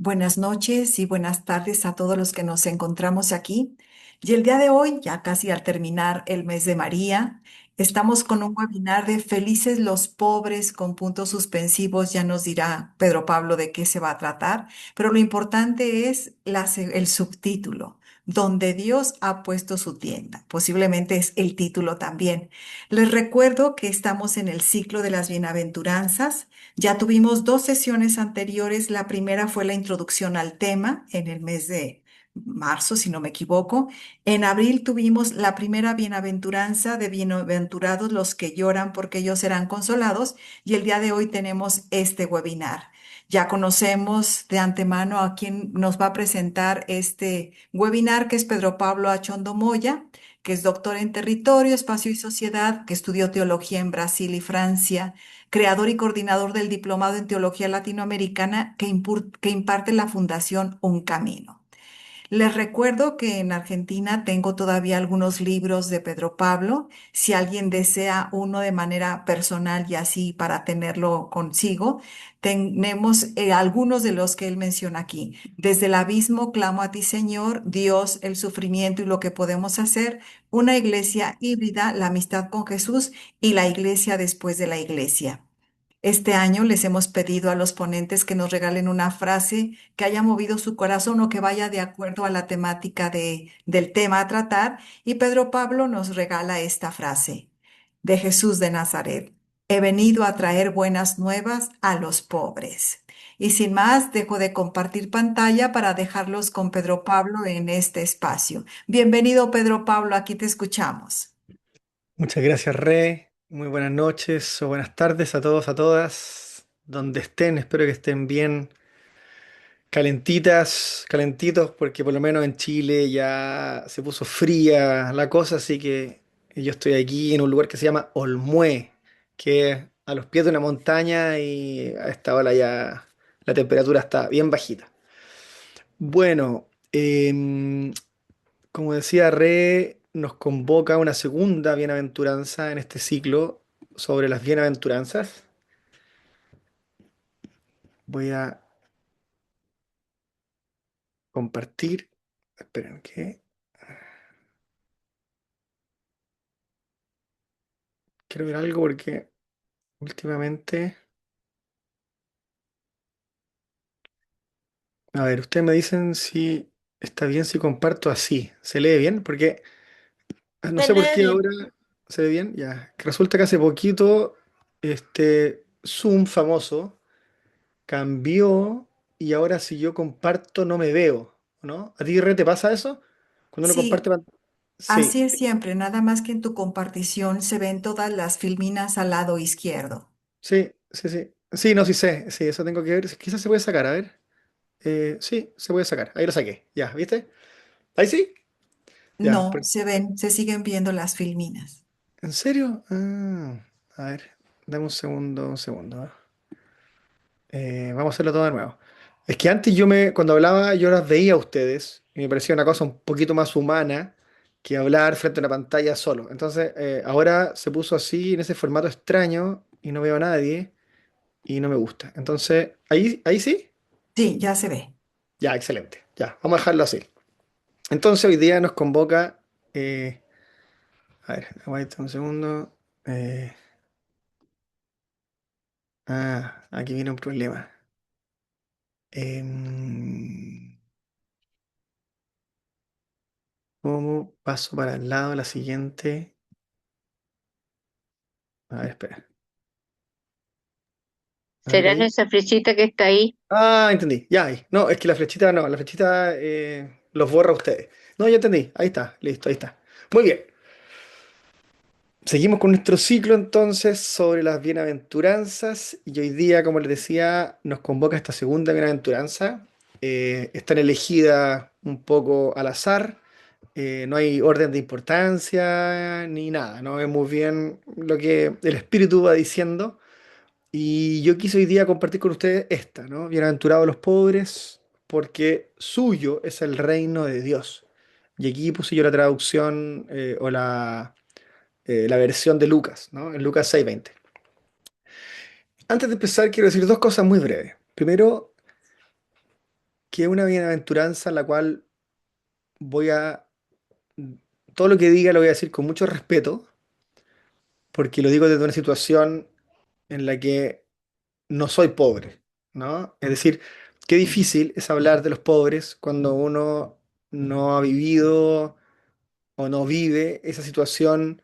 Buenas noches y buenas tardes a todos los que nos encontramos aquí. Y el día de hoy, ya casi al terminar el mes de María, estamos con un webinar de Felices los pobres con puntos suspensivos. Ya nos dirá Pedro Pablo de qué se va a tratar, pero lo importante es el subtítulo, donde Dios ha puesto su tienda. Posiblemente es el título también. Les recuerdo que estamos en el ciclo de las bienaventuranzas. Ya tuvimos dos sesiones anteriores. La primera fue la introducción al tema en el mes de marzo, si no me equivoco. En abril tuvimos la primera bienaventuranza de bienaventurados los que lloran porque ellos serán consolados. Y el día de hoy tenemos este webinar. Ya conocemos de antemano a quien nos va a presentar este webinar, que es Pedro Pablo Achondo Moya, que es doctor en territorio, espacio y sociedad, que estudió teología en Brasil y Francia, creador y coordinador del Diplomado en Teología Latinoamericana que imparte la Fundación Un Camino. Les recuerdo que en Argentina tengo todavía algunos libros de Pedro Pablo. Si alguien desea uno de manera personal y así para tenerlo consigo, tenemos algunos de los que él menciona aquí. Desde el abismo clamo a ti, Señor, Dios, el sufrimiento y lo que podemos hacer, una iglesia híbrida, la amistad con Jesús y la iglesia después de la iglesia. Este año les hemos pedido a los ponentes que nos regalen una frase que haya movido su corazón o que vaya de acuerdo a la temática del tema a tratar. Y Pedro Pablo nos regala esta frase de Jesús de Nazaret. He venido a traer buenas nuevas a los pobres. Y sin más, dejo de compartir pantalla para dejarlos con Pedro Pablo en este espacio. Bienvenido, Pedro Pablo, aquí te escuchamos. Muchas gracias, Re. Muy buenas noches o buenas tardes a todos, a todas, donde estén. Espero que estén bien, calentitas, calentitos, porque por lo menos en Chile ya se puso fría la cosa, así que yo estoy aquí en un lugar que se llama Olmué, que es a los pies de una montaña y a esta hora ya la temperatura está bien bajita. Bueno, como decía Re, nos convoca una segunda bienaventuranza en este ciclo sobre las bienaventuranzas. Voy a compartir. Esperen que quiero ver algo porque últimamente. A ver, ustedes me dicen si está bien si comparto así. ¿Se lee bien? Porque no Se sé por lee qué bien. ahora se ve bien. Ya. Que resulta que hace poquito este Zoom famoso cambió y ahora si yo comparto no me veo, ¿no? ¿A ti, Re, te pasa eso? Cuando uno comparte Sí, pantalla. así Sí, es siempre, nada más que en tu compartición se ven todas las filminas al lado izquierdo. sí, sí, sí. Sí, no, sí sé. Sí, eso tengo que ver. Quizás se puede sacar, a ver. Sí, se puede sacar. Ahí lo saqué. Ya, ¿viste? Ahí sí. Ya. No, se ven, se siguen viendo las filminas. ¿En serio? Ah, a ver. Dame un segundo, un segundo. Vamos a hacerlo todo de nuevo. Es que antes cuando hablaba, yo las veía a ustedes y me parecía una cosa un poquito más humana que hablar frente a una pantalla solo. Entonces, ahora se puso así en ese formato extraño y no veo a nadie y no me gusta. Entonces, ahí sí. Sí, ya se ve. Ya, excelente. Ya, vamos a dejarlo así. Entonces hoy día nos convoca, a ver, aguanta un segundo. Eh, aquí viene un problema. Em, ¿Cómo paso para el lado la siguiente? A ver, espera. A ver ¿Será ahí. esa flechita que está ahí? Ah, entendí. Ya ahí. No, es que la flechita no, la flechita los borra a ustedes. No, ya entendí. Ahí está, listo, ahí está. Muy bien. Seguimos con nuestro ciclo entonces sobre las bienaventuranzas y hoy día, como les decía, nos convoca esta segunda bienaventuranza. Están elegidas un poco al azar, no hay orden de importancia ni nada, no vemos bien lo que el Espíritu va diciendo. Y yo quise hoy día compartir con ustedes esta, ¿no? Bienaventurados los pobres, porque suyo es el reino de Dios. Y aquí puse yo la traducción o la versión de Lucas, ¿no? En Lucas 6:20. Antes de empezar, quiero decir dos cosas muy breves. Primero, que es una bienaventuranza en la cual voy a, todo lo que diga lo voy a decir con mucho respeto, porque lo digo desde una situación en la que no soy pobre, ¿no? Es decir, qué difícil es hablar de los pobres cuando uno no ha vivido o no vive esa situación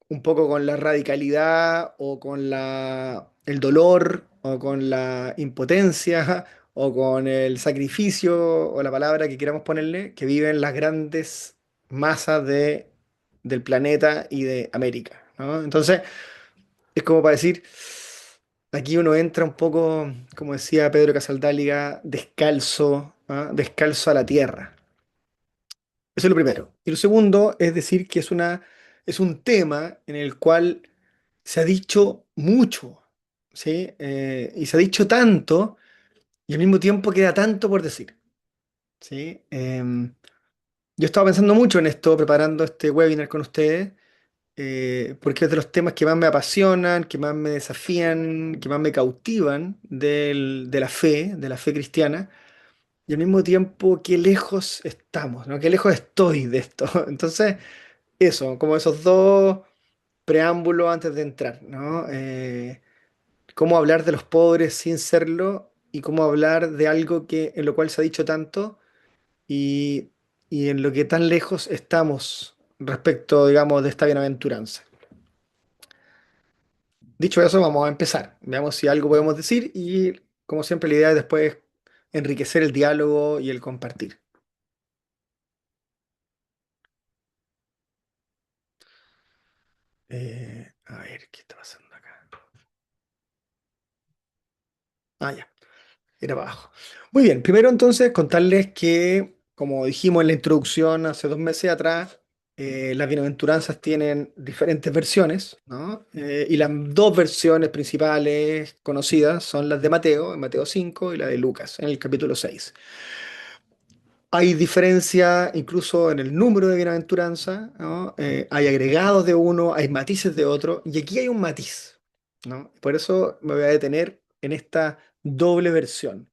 un poco con la radicalidad o con el dolor o con la impotencia o con el sacrificio o la palabra que queramos ponerle, que viven las grandes masas del planeta y de América, ¿no? Entonces, es como para decir, aquí uno entra un poco, como decía Pedro Casaldáliga, descalzo, ¿ah? Descalzo a la tierra. Eso es lo primero. Y lo segundo es decir que es un tema en el cual se ha dicho mucho, ¿sí? Y se ha dicho tanto y al mismo tiempo queda tanto por decir, ¿sí? Yo estaba pensando mucho en esto, preparando este webinar con ustedes, porque es de los temas que más me apasionan, que más me desafían, que más me cautivan de la fe cristiana. Y al mismo tiempo, qué lejos estamos, ¿no? Qué lejos estoy de esto. Entonces, eso, como esos dos preámbulos antes de entrar, ¿no? Cómo hablar de los pobres sin serlo y cómo hablar de algo que, en lo cual se ha dicho tanto y, y en lo que tan lejos estamos respecto, digamos, de esta bienaventuranza. Dicho eso, vamos a empezar. Veamos si algo podemos decir y, como siempre, la idea es después enriquecer el diálogo y el compartir. A ver, ¿qué está pasando acá? Ah, ya. Era para abajo. Muy bien, primero entonces contarles que, como dijimos en la introducción hace 2 meses atrás, las bienaventuranzas tienen diferentes versiones, ¿no? Y las dos versiones principales conocidas son las de Mateo, en Mateo 5, y la de Lucas, en el capítulo 6. Hay diferencia incluso en el número de bienaventuranza, ¿no? Hay agregados de uno, hay matices de otro, y aquí hay un matiz, ¿no? Por eso me voy a detener en esta doble versión.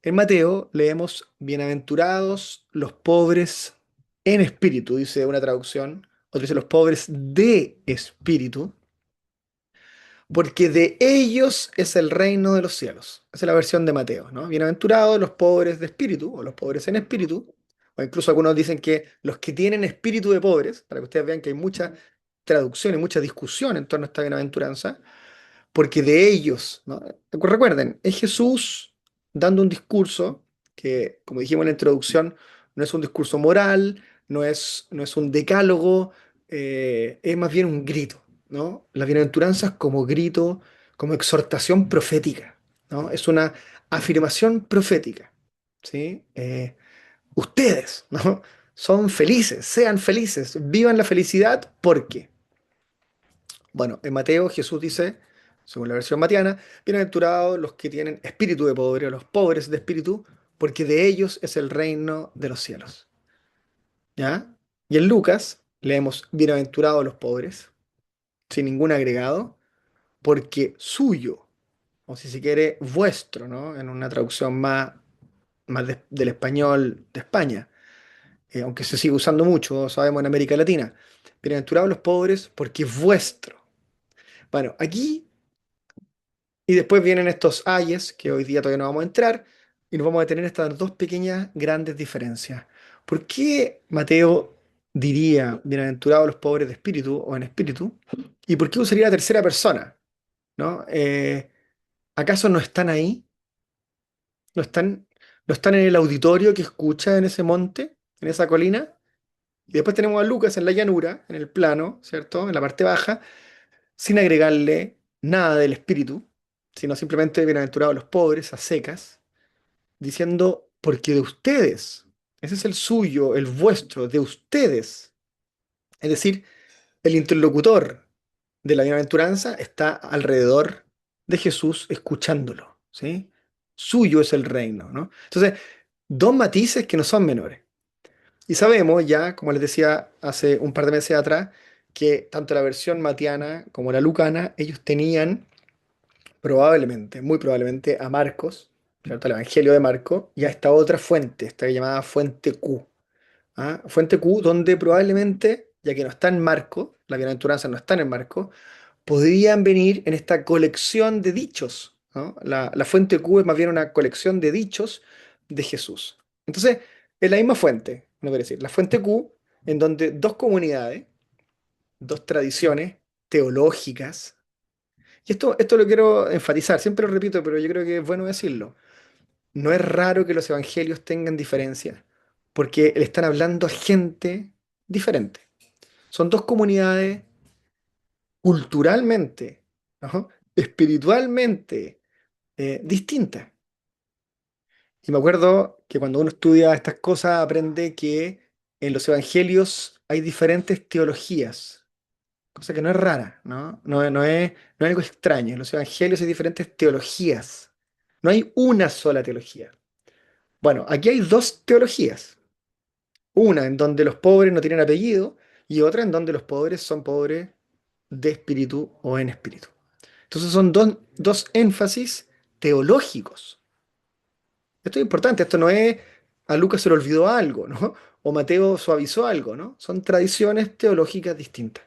En Mateo leemos, bienaventurados los pobres en espíritu, dice una traducción, otra dice los pobres de espíritu, porque de ellos es el reino de los cielos. Esa es la versión de Mateo, ¿no? Bienaventurados los pobres de espíritu, o los pobres en espíritu, o incluso algunos dicen que los que tienen espíritu de pobres, para que ustedes vean que hay mucha traducción y mucha discusión en torno a esta bienaventuranza, porque de ellos, ¿no? Recuerden, es Jesús dando un discurso que, como dijimos en la introducción, no es un discurso moral, no es un decálogo, es más bien un grito, ¿no? Las bienaventuranzas como grito, como exhortación profética, ¿no? Es una afirmación profética, ¿sí? Ustedes, ¿no? Son felices, sean felices, vivan la felicidad porque bueno, en Mateo Jesús dice, según la versión matiana, bienaventurados los que tienen espíritu de pobre, o los pobres de espíritu, porque de ellos es el reino de los cielos. ¿Ya? Y en Lucas leemos, bienaventurados los pobres, sin ningún agregado, porque suyo, o si se quiere, vuestro, ¿no? En una traducción más del español de España, aunque se sigue usando mucho, sabemos, en América Latina. Bienaventurados los pobres, porque es vuestro. Bueno, aquí y después vienen estos ayes, que hoy día todavía no vamos a entrar, y nos vamos a detener en estas dos pequeñas grandes diferencias. ¿Por qué Mateo diría bienaventurados los pobres de espíritu o en espíritu? ¿Y por qué usaría la tercera persona? ¿No? ¿Acaso no están ahí? ¿No están, no están en el auditorio que escucha en ese monte, en esa colina? Y después tenemos a Lucas en la llanura, en el plano, ¿cierto? En la parte baja, sin agregarle nada del espíritu, sino simplemente bienaventurados los pobres, a secas, diciendo, porque de ustedes, ese es el suyo, el vuestro, de ustedes. Es decir, el interlocutor de la bienaventuranza está alrededor de Jesús escuchándolo, ¿sí? Suyo es el reino, ¿no? Entonces, dos matices que no son menores. Y sabemos ya, como les decía hace un par de meses atrás, que tanto la versión matiana como la lucana, ellos tenían probablemente, muy probablemente, a Marcos, ¿cierto? El Evangelio de Marco, y a esta otra fuente, esta llamada fuente Q. ¿Ah? Fuente Q, donde probablemente, ya que no está en Marco, las bienaventuranzas no están en Marco, podrían venir en esta colección de dichos, ¿no? La fuente Q es más bien una colección de dichos de Jesús. Entonces, es la misma fuente, no quiero decir, la fuente Q, en donde dos comunidades, dos tradiciones teológicas, y esto lo quiero enfatizar, siempre lo repito, pero yo creo que es bueno decirlo. No es raro que los evangelios tengan diferencias, porque le están hablando a gente diferente. Son dos comunidades culturalmente, ¿no? Espiritualmente distintas. Y me acuerdo que cuando uno estudia estas cosas aprende que en los evangelios hay diferentes teologías, cosa que no es rara, ¿no? No es algo extraño. En los evangelios hay diferentes teologías. No hay una sola teología. Bueno, aquí hay dos teologías. Una en donde los pobres no tienen apellido y otra en donde los pobres son pobres de espíritu o en espíritu. Entonces son dos énfasis teológicos. Esto es importante, esto no es a Lucas se le olvidó algo, ¿no? O Mateo suavizó algo, ¿no? Son tradiciones teológicas distintas.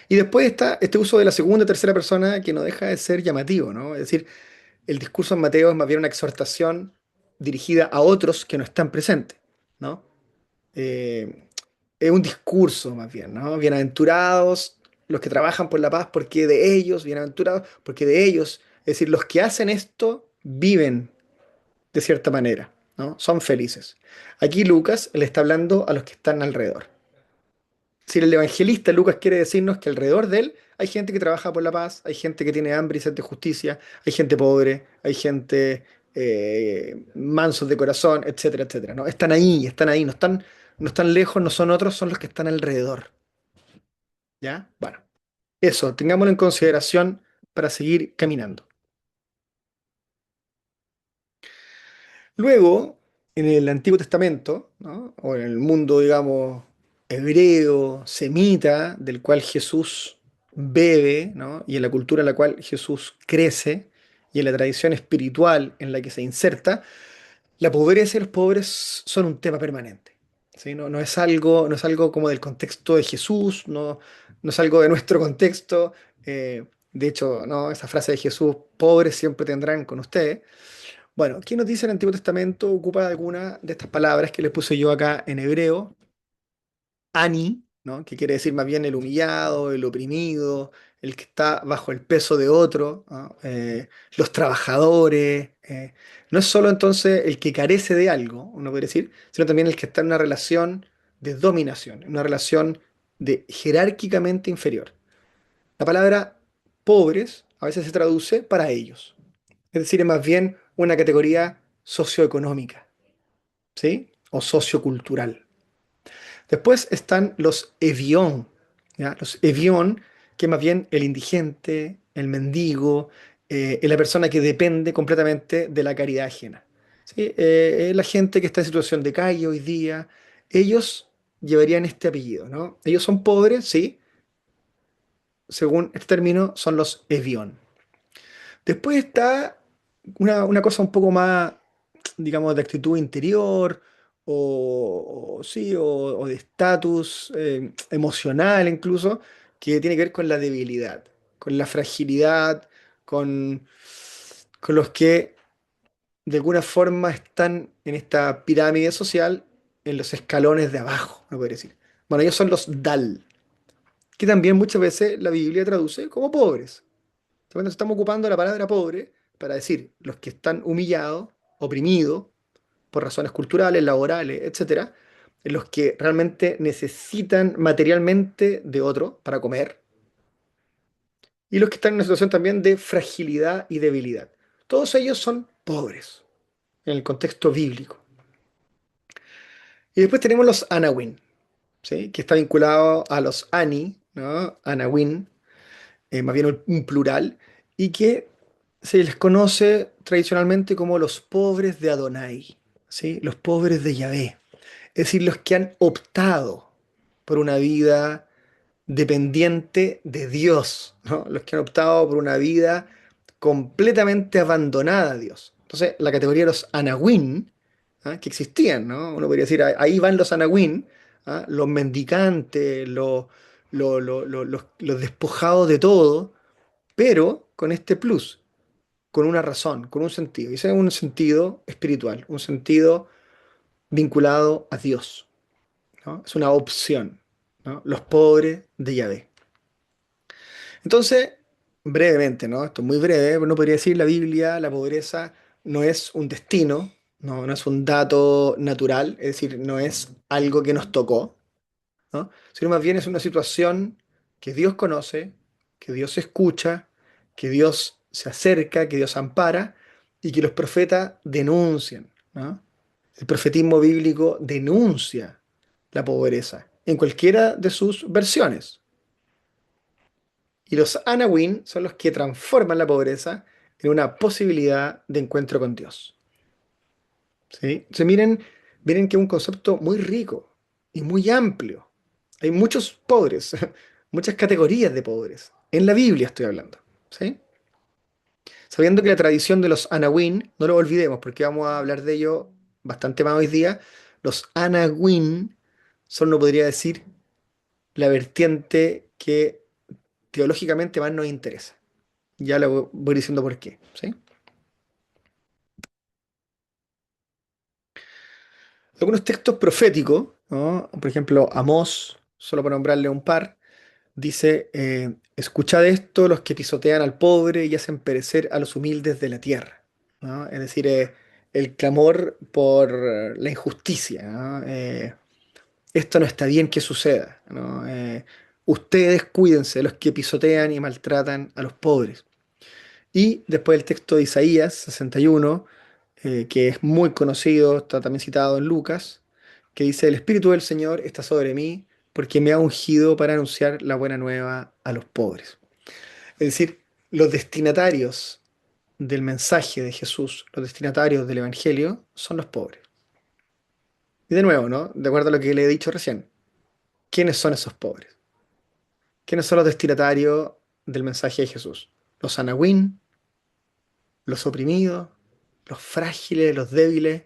Y después está este uso de la segunda y tercera persona que no deja de ser llamativo, ¿no? Es decir, el discurso en Mateo es más bien una exhortación dirigida a otros que no están presentes, ¿no? Eh, es un discurso más bien, ¿no? Bienaventurados los que trabajan por la paz, porque de ellos, bienaventurados, porque de ellos, es decir, los que hacen esto viven de cierta manera, ¿no? Son felices. Aquí Lucas le está hablando a los que están alrededor. Si el evangelista Lucas quiere decirnos que alrededor de él hay gente que trabaja por la paz, hay gente que tiene hambre y sed de justicia, hay gente pobre, hay gente mansos de corazón, etcétera, etcétera, ¿no? Están ahí, no están lejos, no son otros, son los que están alrededor, ¿ya? Bueno, eso, tengámoslo en consideración para seguir caminando. Luego, en el Antiguo Testamento, ¿no? O en el mundo, digamos, hebreo, semita, del cual Jesús bebe, ¿no? Y en la cultura en la cual Jesús crece, y en la tradición espiritual en la que se inserta, la pobreza y los pobres son un tema permanente. ¿Sí? No es algo como del contexto de Jesús, no es algo de nuestro contexto. De hecho, ¿no? Esa frase de Jesús, pobres siempre tendrán con ustedes. Bueno, ¿qué nos dice el Antiguo Testamento? Ocupa alguna de estas palabras que les puse yo acá en hebreo, ani, ¿no? Que quiere decir más bien el humillado, el oprimido, el que está bajo el peso de otro, ¿no? Los trabajadores. No es solo entonces el que carece de algo, uno puede decir, sino también el que está en una relación de dominación, en una relación de jerárquicamente inferior. La palabra pobres a veces se traduce para ellos, es decir, es más bien una categoría socioeconómica, ¿sí? O sociocultural. Después están los evión, ¿ya? Los evión, que más bien el indigente, el mendigo, es la persona que depende completamente de la caridad ajena. ¿Sí? Es la gente que está en situación de calle hoy día. Ellos llevarían este apellido, ¿no? Ellos son pobres, sí, según este término, son los evión. Después está una cosa un poco más, digamos, de actitud interior o sí, o de estatus emocional incluso, que tiene que ver con la debilidad, con la fragilidad, con los que de alguna forma están en esta pirámide social en los escalones de abajo, me podría decir. Bueno, ellos son los dal, que también muchas veces la Biblia traduce como pobres. Entonces estamos ocupando la palabra pobre para decir los que están humillados, oprimidos por razones culturales, laborales, etcétera, los que realmente necesitan materialmente de otro para comer, y los que están en una situación también de fragilidad y debilidad. Todos ellos son pobres en el contexto bíblico. Y después tenemos los Anawin, ¿sí? Que está vinculado a los Ani, ¿no? Anawin, más bien un plural, y que se les conoce tradicionalmente como los pobres de Adonai, ¿sí? Los pobres de Yahvé, es decir, los que han optado por una vida dependiente de Dios, ¿no? Los que han optado por una vida completamente abandonada a Dios. Entonces, la categoría de los anahuín, que existían, ¿no? Uno podría decir, ahí van los anahuín, los mendicantes, los despojados de todo, pero con este plus, con una razón, con un sentido. Y ese es un sentido espiritual, un sentido vinculado a Dios, ¿no? Es una opción, ¿no? Los pobres de Yahvé. Entonces, brevemente, ¿no? Esto es muy breve, pero uno podría decir la Biblia, la pobreza no es un destino, no es un dato natural, es decir, no es algo que nos tocó, ¿no? Sino más bien es una situación que Dios conoce, que Dios escucha, que Dios se acerca, que Dios ampara y que los profetas denuncian, ¿no? El profetismo bíblico denuncia la pobreza en cualquiera de sus versiones. Y los Anawin son los que transforman la pobreza en una posibilidad de encuentro con Dios. ¿Sí? Entonces miren que es un concepto muy rico y muy amplio. Hay muchos pobres, muchas categorías de pobres. En la Biblia estoy hablando. ¿Sí? Sabiendo que la tradición de los Anawin, no lo olvidemos porque vamos a hablar de ello bastante más hoy día, los Anawin son, no podría decir, la vertiente que teológicamente más nos interesa. Ya lo voy diciendo por qué. ¿Sí? Algunos textos proféticos, ¿no? Por ejemplo, Amós, solo para nombrarle un par, dice, escuchad esto los que pisotean al pobre y hacen perecer a los humildes de la tierra, ¿no? Es decir, el clamor por la injusticia, ¿no? Esto no está bien que suceda, ¿no? Ustedes cuídense de los que pisotean y maltratan a los pobres. Y después el texto de Isaías 61, que es muy conocido, está también citado en Lucas, que dice, el Espíritu del Señor está sobre mí porque me ha ungido para anunciar la buena nueva a los pobres. Es decir, los destinatarios del mensaje de Jesús, los destinatarios del Evangelio, son los pobres. Y de nuevo, ¿no? De acuerdo a lo que le he dicho recién, ¿quiénes son esos pobres? ¿Quiénes son los destinatarios del mensaje de Jesús? Los anahuín, los oprimidos, los frágiles, los débiles,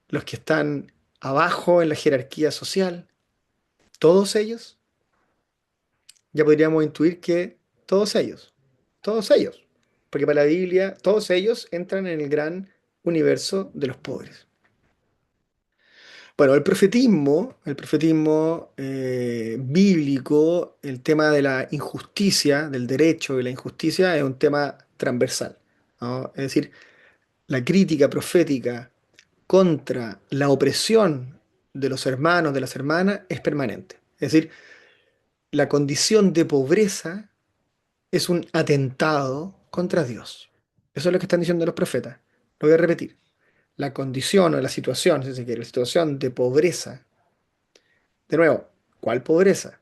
los que están abajo en la jerarquía social, todos ellos, ya podríamos intuir que todos ellos, porque para la Biblia todos ellos entran en el gran universo de los pobres. Bueno, el profetismo bíblico, el tema de la injusticia, del derecho y la injusticia es un tema transversal, ¿no? Es decir, la crítica profética contra la opresión de los hermanos, de las hermanas, es permanente. Es decir, la condición de pobreza es un atentado contra Dios. Eso es lo que están diciendo los profetas. Lo voy a repetir. La condición o la situación, si se quiere, la situación de pobreza. De nuevo, ¿cuál pobreza?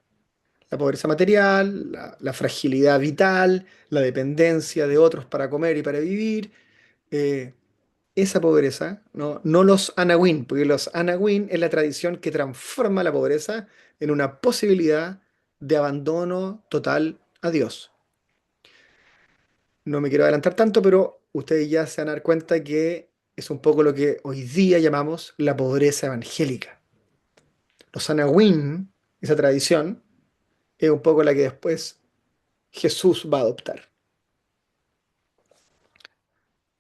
La pobreza material, la fragilidad vital, la dependencia de otros para comer y para vivir, eh, esa pobreza, no los anahuín, porque los anahuín es la tradición que transforma la pobreza en una posibilidad de abandono total a Dios. No me quiero adelantar tanto, pero ustedes ya se van a dar cuenta que es un poco lo que hoy día llamamos la pobreza evangélica. Los anahuín, esa tradición, es un poco la que después Jesús va a adoptar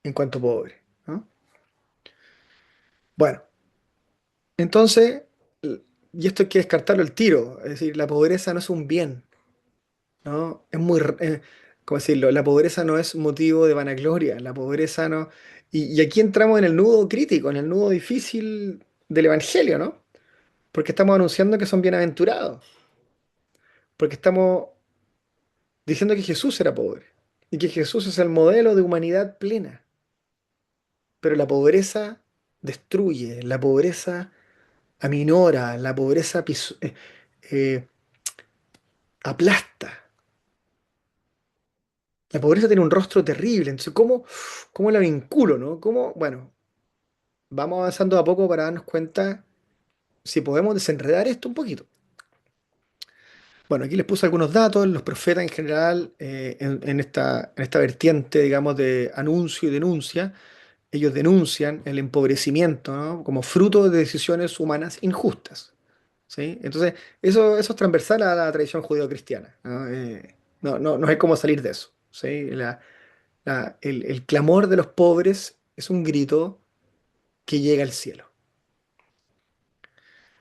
en cuanto pobre, ¿no? Bueno, entonces, y esto hay que descartarlo al tiro, es decir, la pobreza no es un bien, ¿no? Es muy, ¿cómo decirlo? La pobreza no es motivo de vanagloria, la pobreza no... Y aquí entramos en el nudo crítico, en el nudo difícil del Evangelio, ¿no? Porque estamos anunciando que son bienaventurados, porque estamos diciendo que Jesús era pobre y que Jesús es el modelo de humanidad plena, pero la pobreza destruye, la pobreza aminora, la pobreza eh, aplasta. La pobreza tiene un rostro terrible, entonces, ¿cómo la vinculo, no? ¿Cómo? Bueno, vamos avanzando a poco para darnos cuenta si podemos desenredar esto un poquito. Bueno, aquí les puse algunos datos. Los profetas en general, en esta vertiente, digamos, de anuncio y denuncia, ellos denuncian el empobrecimiento, ¿no? Como fruto de decisiones humanas injustas. ¿Sí? Entonces, eso es transversal a la tradición judeo-cristiana, ¿no? No hay cómo salir de eso. ¿Sí? El clamor de los pobres es un grito que llega al cielo.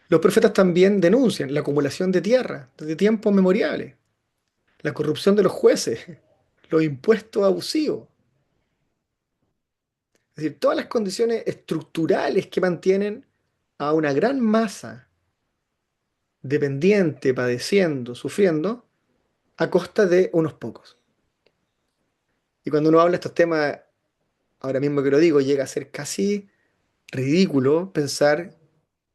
Los profetas también denuncian la acumulación de tierra desde tiempos memoriales, la corrupción de los jueces, los impuestos abusivos, es decir, todas las condiciones estructurales que mantienen a una gran masa dependiente, padeciendo, sufriendo, a costa de unos pocos. Y cuando uno habla de estos temas, ahora mismo que lo digo, llega a ser casi ridículo pensar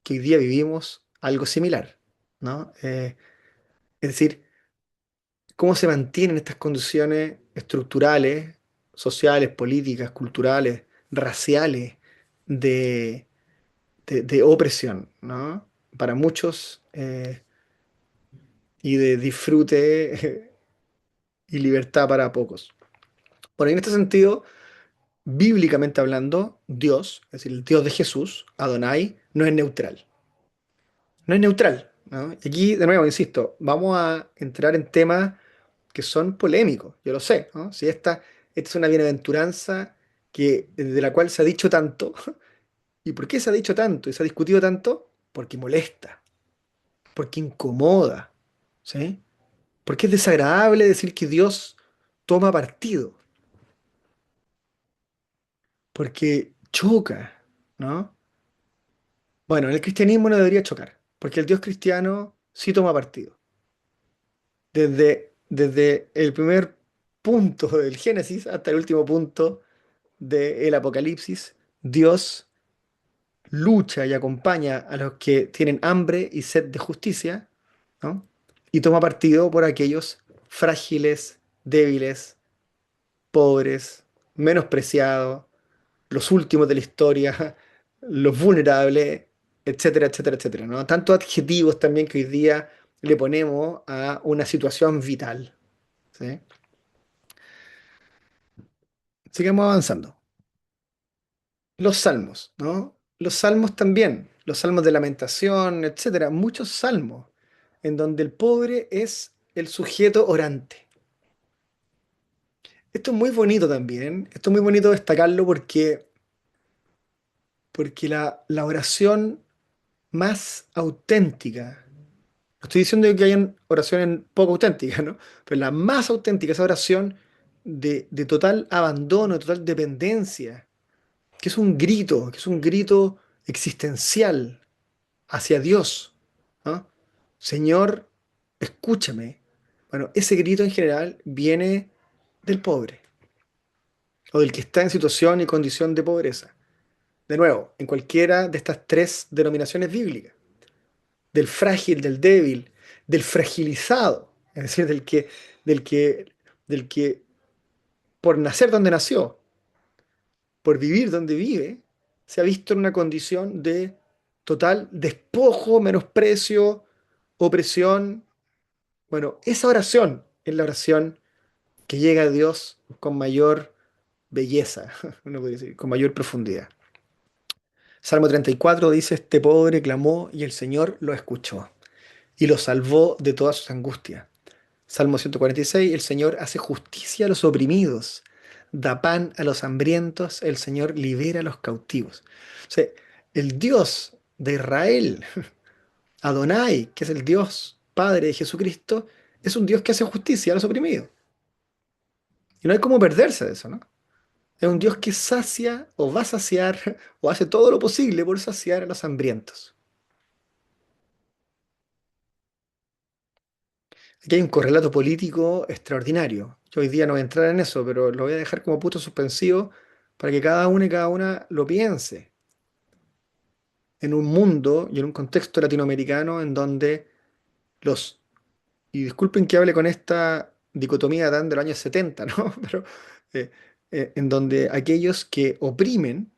que hoy día vivimos algo similar, ¿no? Es decir, cómo se mantienen estas condiciones estructurales, sociales, políticas, culturales, raciales, de, de opresión, ¿no? Para muchos y de disfrute y libertad para pocos. Bueno, y en este sentido, bíblicamente hablando, Dios, es decir, el Dios de Jesús, Adonai, no es neutral. No es neutral, ¿no? Y aquí, de nuevo, insisto, vamos a entrar en temas que son polémicos, yo lo sé, ¿no? Si esta es una bienaventuranza de la cual se ha dicho tanto. ¿Y por qué se ha dicho tanto y se ha discutido tanto? Porque molesta, porque incomoda, ¿sí? Porque es desagradable decir que Dios toma partido, porque choca, ¿no? Bueno, en el cristianismo no debería chocar, porque el Dios cristiano sí toma partido. Desde el primer punto del Génesis hasta el último punto del Apocalipsis, Dios lucha y acompaña a los que tienen hambre y sed de justicia, ¿no? Y toma partido por aquellos frágiles, débiles, pobres, menospreciados, los últimos de la historia, los vulnerables, etcétera, etcétera, etcétera, ¿no? Tantos adjetivos también que hoy día le ponemos a una situación vital, ¿sí? Sigamos avanzando. Los salmos, ¿no? Los salmos también, los salmos de lamentación, etcétera, muchos salmos en donde el pobre es el sujeto orante. Esto es muy bonito también, esto es muy bonito destacarlo porque la oración más auténtica, no estoy diciendo que hayan oraciones poco auténticas, ¿no? Pero la más auténtica, esa oración de total abandono, de total dependencia, que es un grito existencial hacia Dios, ¿no? Señor, escúchame. Bueno, ese grito en general viene del pobre o del que está en situación y condición de pobreza. De nuevo, en cualquiera de estas tres denominaciones bíblicas, del frágil, del débil, del fragilizado, es decir, del que, del que por nacer donde nació, por vivir donde vive, se ha visto en una condición de total despojo, menosprecio, opresión. Bueno, esa oración es la oración que llega a Dios con mayor belleza, uno puede decir, con mayor profundidad. Salmo 34 dice, este pobre clamó y el Señor lo escuchó y lo salvó de todas sus angustias. Salmo 146, el Señor hace justicia a los oprimidos, da pan a los hambrientos, el Señor libera a los cautivos. O sea, el Dios de Israel, Adonai, que es el Dios Padre de Jesucristo, es un Dios que hace justicia a los oprimidos. Y no hay cómo perderse de eso, ¿no? Es un Dios que sacia o va a saciar o hace todo lo posible por saciar a los hambrientos. Aquí hay un correlato político extraordinario. Yo hoy día no voy a entrar en eso, pero lo voy a dejar como punto suspensivo para que cada uno y cada una lo piense en un mundo y en un contexto latinoamericano en donde los, y disculpen que hable con esta dicotomía tan de los años 70, ¿no? Pero eh, en donde aquellos que oprimen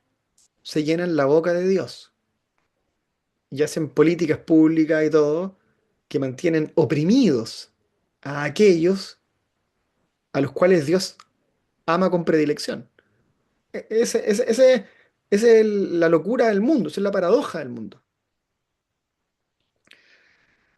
se llenan la boca de Dios y hacen políticas públicas y todo que mantienen oprimidos a aquellos a los cuales Dios ama con predilección. Ese es la locura del mundo, esa es la paradoja del mundo.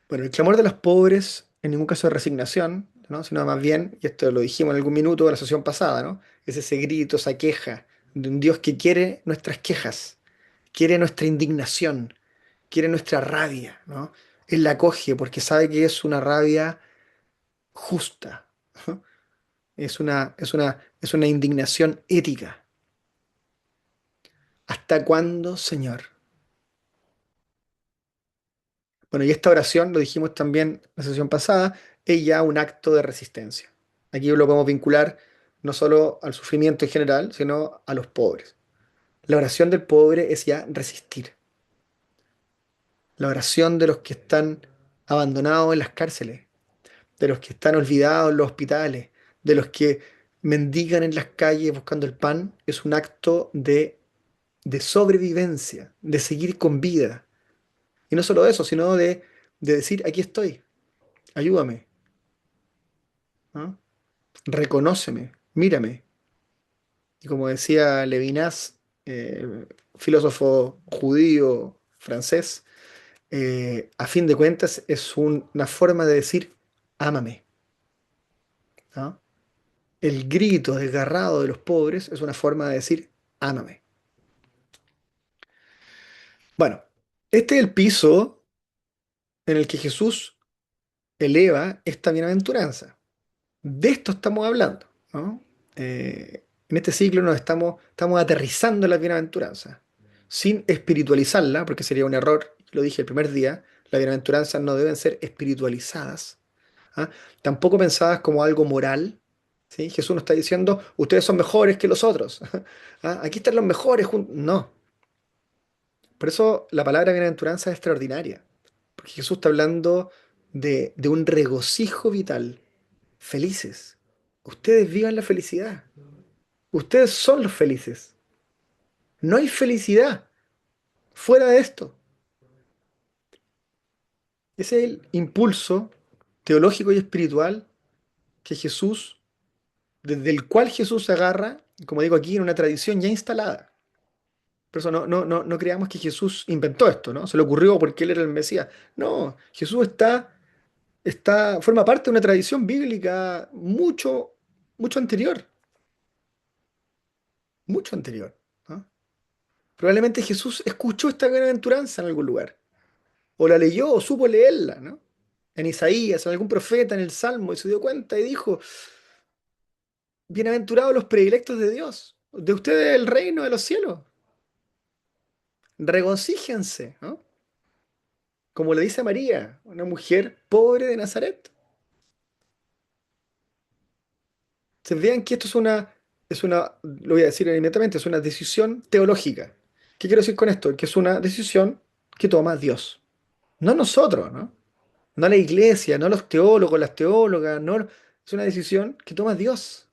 Bueno, el clamor de los pobres en ningún caso es resignación, ¿no? Sino más bien, y esto lo dijimos en algún minuto de la sesión pasada, ¿no? Es ese grito, esa queja de un Dios que quiere nuestras quejas, quiere nuestra indignación, quiere nuestra rabia, ¿no? Él la acoge porque sabe que es una rabia justa, ¿no? Es una indignación ética. ¿Hasta cuándo, Señor? Bueno, y esta oración, lo dijimos también en la sesión pasada, es ya un acto de resistencia. Aquí lo podemos vincular no solo al sufrimiento en general, sino a los pobres. La oración del pobre es ya resistir. La oración de los que están abandonados en las cárceles, de los que están olvidados en los hospitales, de los que mendigan en las calles buscando el pan, es un acto de sobrevivencia, de seguir con vida. Y no solo eso, sino de decir, aquí estoy, ayúdame, ¿no? Reconóceme, mírame. Y como decía Levinas, filósofo judío francés, a fin de cuentas es una forma de decir, ámame, ¿no? El grito desgarrado de los pobres es una forma de decir, ámame. Bueno, este es el piso en el que Jesús eleva esta bienaventuranza. De esto estamos hablando, ¿no? En este ciclo estamos aterrizando la bienaventuranza, sin espiritualizarla, porque sería un error, lo dije el primer día, las bienaventuranzas no deben ser espiritualizadas, ¿ah? Tampoco pensadas como algo moral, ¿sí? Jesús no está diciendo, ustedes son mejores que los otros, ¿ah? Aquí están los mejores, no. Por eso la palabra bienaventuranza es extraordinaria, porque Jesús está hablando de un regocijo vital. Felices. Ustedes vivan la felicidad. Ustedes son los felices. No hay felicidad fuera de esto. Ese es el impulso teológico y espiritual que Jesús, desde el cual Jesús se agarra, como digo aquí, en una tradición ya instalada. Por eso no creamos que Jesús inventó esto, ¿no? Se le ocurrió porque él era el Mesías. No, Jesús forma parte de una tradición bíblica mucho, mucho anterior, mucho anterior, ¿no? Probablemente Jesús escuchó esta bienaventuranza en algún lugar, o la leyó, o supo leerla, ¿no? En Isaías, en algún profeta, en el Salmo, y se dio cuenta y dijo, bienaventurados los predilectos de Dios, de ustedes el reino de los cielos, regocíjense, ¿no? Como le dice a María, una mujer pobre de Nazaret. Se vean que esto lo voy a decir inmediatamente, es una decisión teológica. ¿Qué quiero decir con esto? Que es una decisión que toma Dios, no nosotros, ¿no? No la iglesia, no los teólogos, las teólogas, no, es una decisión que toma Dios.